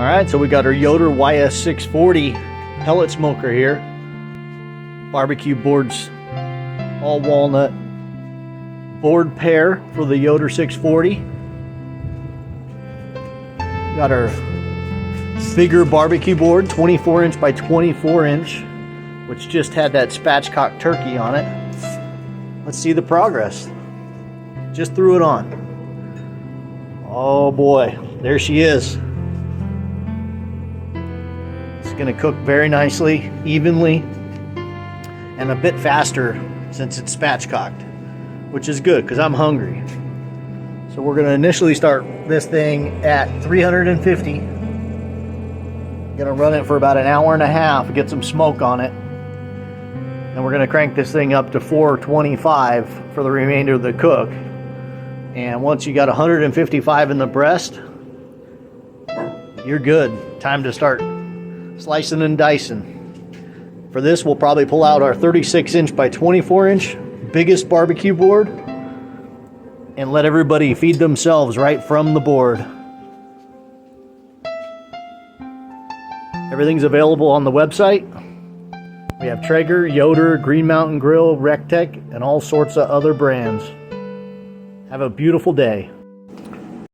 Alright, so we got our Yoder ys640 pellet smoker here. Barbecue boards, all walnut. Board pair for the Yoder 640. Got our bigger barbecue board, 24 inch by 24 inch, which just had that spatchcock turkey on it. Let's see the progress. Just threw it on. Oh boy, there she is. It's gonna cook very nicely, evenly, and a bit faster since it's spatchcocked, which is good because I'm hungry. So we're gonna initially start this thing at 350. Gonna run it for about an hour and a half, get some smoke on it. And we're gonna crank this thing up to 425 for the remainder of the cook. And once you got 155 in the breast, you're good. Time to start slicing and dicing. For this, we'll probably pull out our 36 inch by 24 inch biggest barbecue board and let everybody feed themselves right from the board. Everything's available on the website. We have Traeger, Yoder, Green Mountain Grill, Rectech, and all sorts of other brands. Have a beautiful day.